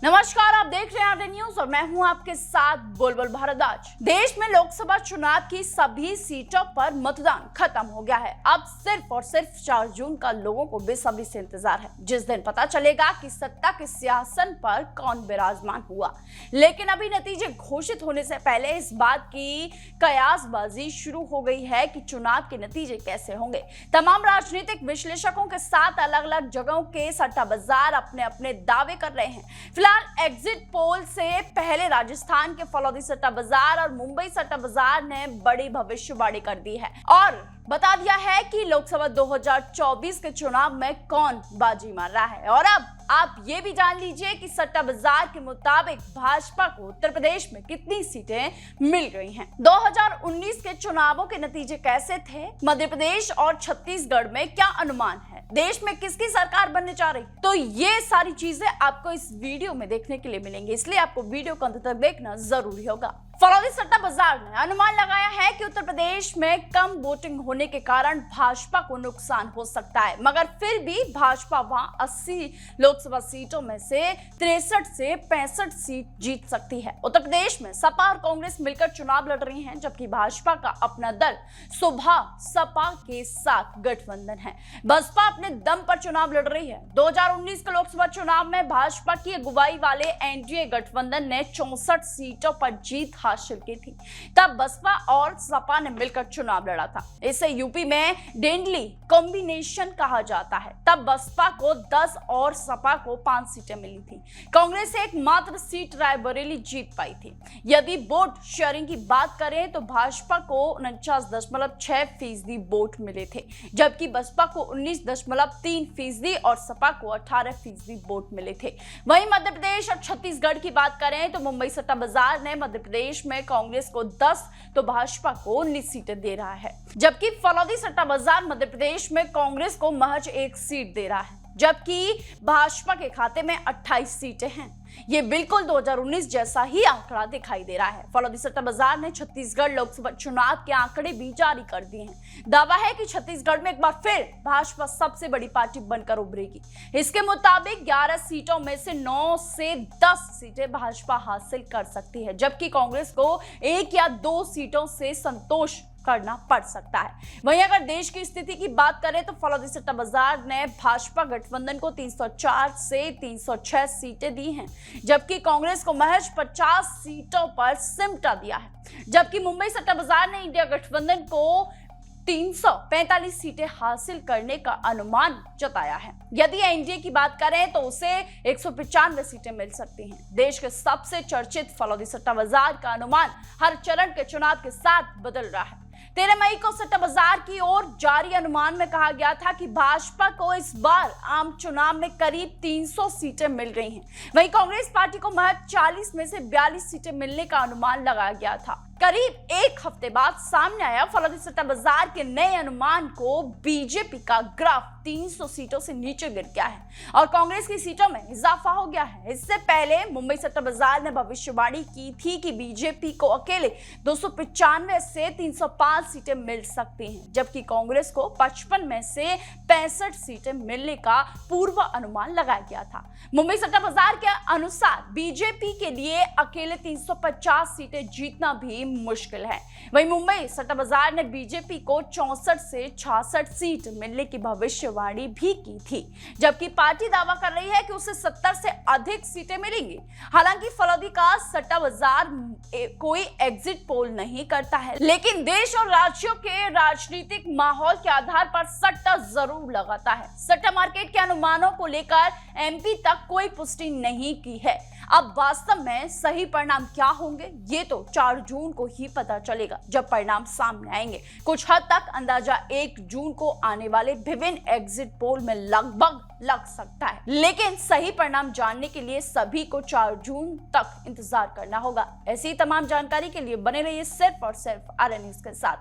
नमस्कार, आप देख रहे हैं आरडी न्यूज और मैं हूं आपके साथ बुलबुल भारद्वाज। देश में लोकसभा चुनाव की सभी सीटों पर मतदान खत्म हो गया है। अब सिर्फ और सिर्फ 4 जून का लोगों को बेसब्री से इंतजार है, जिस दिन पता चलेगा कि सत्ता के सिंहासन पर कौन विराजमान हुआ। लेकिन अभी नतीजे घोषित होने से पहले इस बात की कयासबाजी शुरू हो गई है कि चुनाव के नतीजे कैसे होंगे। तमाम राजनीतिक विश्लेषकों के साथ अलग अलग जगहों के सट्टा बाजार अपने अपने दावे कर रहे हैं। फिलहाल एग्जिट पोल से पहले राजस्थान के फलौदी सट्टा बाजार और मुंबई सट्टा बाजार ने बड़ी भविष्यवाणी कर दी है और बता दिया है कि लोकसभा 2024 के चुनाव में कौन बाजी मार रहा है। और अब आप ये भी जान लीजिए कि सट्टा बाजार के मुताबिक भाजपा को उत्तर प्रदेश में कितनी सीटें मिल गई हैं। 2019 के चुनावों के नतीजे कैसे थे, मध्य प्रदेश और छत्तीसगढ़ में क्या अनुमान है, देश में किसकी सरकार बनने जा रही, तो ये सारी चीजें आपको इस वीडियो में देखने के लिए मिलेंगी, इसलिए आपको वीडियो को अंत तक देखना जरूरी होगा। फलौदी सट्टा बाजार ने अनुमान लगाया है कि उत्तर प्रदेश में कम वोटिंग होने के कारण भाजपा को नुकसान हो सकता है, मगर फिर भी भाजपा वहां 80 लोकसभा सीटों में से 63 से 65 सीट जीत सकती है। उत्तर प्रदेश में सपा और कांग्रेस मिलकर चुनाव लड़ रही हैं, जबकि भाजपा का अपना दल सुबह सपा के साथ गठबंधन है। बसपा अपने दम पर चुनाव लड़ रही है। 2019 के लोकसभा चुनाव में भाजपा की अगुवाई वाले एनडीए गठबंधन ने 64 सीटों पर जीत हासिल की थी। तब बसपा और सपा ने मिलकर चुनाव लड़ा था। इसे यूपी में डेडली कॉम्बिनेशन कहा जाता है। तब बसपा को 10 और सपा को 5 सीटें मिली थी। कांग्रेस एकमात्र सीट रायबरेली जीत पाई थी। यदि वोट शेयरिंग की बात करें तो भाजपा को 49.6% वोट मिले थे, जबकि बसपा को 19.3% और सपा को 18% वोट मिले थे। वहीं मध्य प्रदेश और छत्तीसगढ़ की बात करें तो मुंबई सट्टा बाजार ने मध्य प्रदेश में कांग्रेस को 10 तो भाजपा को 19 सीटें दे रहा है, जबकि फलौदी सट्टा बाजार मध्य प्रदेश में कांग्रेस को महज 1 सीट दे रहा है, जबकि भाजपा के खाते में 28 सीटें हैं। ये बिल्कुल 2019 जैसा ही आंकड़ा दिखाई दे रहा है। फलौदी सट्टा बाजार ने छत्तीसगढ़ लोकसभा चुनाव के आंकड़े भी जारी कर दिए हैं। दावा है कि छत्तीसगढ़ में एक बार फिर भाजपा सबसे बड़ी पार्टी बनकर उभरेगी। इसके मुताबिक 11 सीटों में से 9 से 10 सीटें भाजपा हासिल कर सकती है, जबकि कांग्रेस को 1 या 2 सीटों से संतोष करना पड़ सकता है। वहीं अगर देश की स्थिति की बात करें तो फलौदी सट्टा बाजार ने भाजपा गठबंधन को 304 से 306 सीटें दी हैं, जबकि कांग्रेस को महज 50 सीटों पर सिमटा दिया है। जबकि मुंबई सट्टा बाजार ने इंडिया गठबंधन को 345 सीटें हासिल करने का अनुमान जताया है। यदि एनडीए की बात करें तो उसे 195 सीटें मिल सकती हैं। देश के सबसे चर्चित फलौदी सट्टा बाजार का अनुमान हर चरण के चुनाव के साथ बदल रहा है। 13 मई को सट्टा बाजार की ओर जारी अनुमान में कहा गया था कि भाजपा को इस बार आम चुनाव में करीब 300 सीटें मिल गई हैं। वहीं कांग्रेस पार्टी को महज 40 में से 42 सीटें मिलने का अनुमान लगाया गया था। करीब 1 हफ्ते बाद सामने आया फलौदी सट्टा बाजार के नए अनुमान को बीजेपी का ग्राफ 300 सीटों से नीचे गिर गया है और कांग्रेस की सीटों में इजाफा हो गया है। इससे पहले मुंबई सट्टा बाजार ने भविष्यवाणी की थी कि बीजेपी को अकेले 295 से 305 सीटें मिल सकती हैं, जबकि कांग्रेस को 55 में से 65 सीटें मिलने का पूर्व अनुमान लगाया गया था। मुंबई सट्टा बाजार के अनुसार बीजेपी के लिए अकेले 350 सीटें जीतना भी मुश्किल है। वहीं मुंबई सट्टा बाजार ने बीजेपी को 64 से 66 सीट मिलने की भविष्यवाणी भी की थी, जबकि पार्टी दावा कर रही है कि उसे 70 से अधिक सीटें मिलेंगी। हालांकि फलौदी का सट्टा बाजार कोई एग्जिट पोल नहीं करता है, लेकिन देश और राज्यों के राजनीतिक माहौल के आधार पर सट्टा जरूर लगाता है। सट्टा मार्केट के अनुमानों को लेकर एमपी तक कोई पुष्टि नहीं की है। अब वास्तव में सही परिणाम क्या होंगे ये तो 4 जून को ही पता चलेगा, जब परिणाम सामने आएंगे। कुछ हद तक अंदाजा 1 जून को आने वाले विभिन्न एग्जिट पोल में लगभग लग सकता है, लेकिन सही परिणाम जानने के लिए सभी को 4 जून तक इंतजार करना होगा। ऐसी तमाम जानकारी के लिए बने रहिए सिर्फ और सिर्फ आरएन न्यूज के साथ।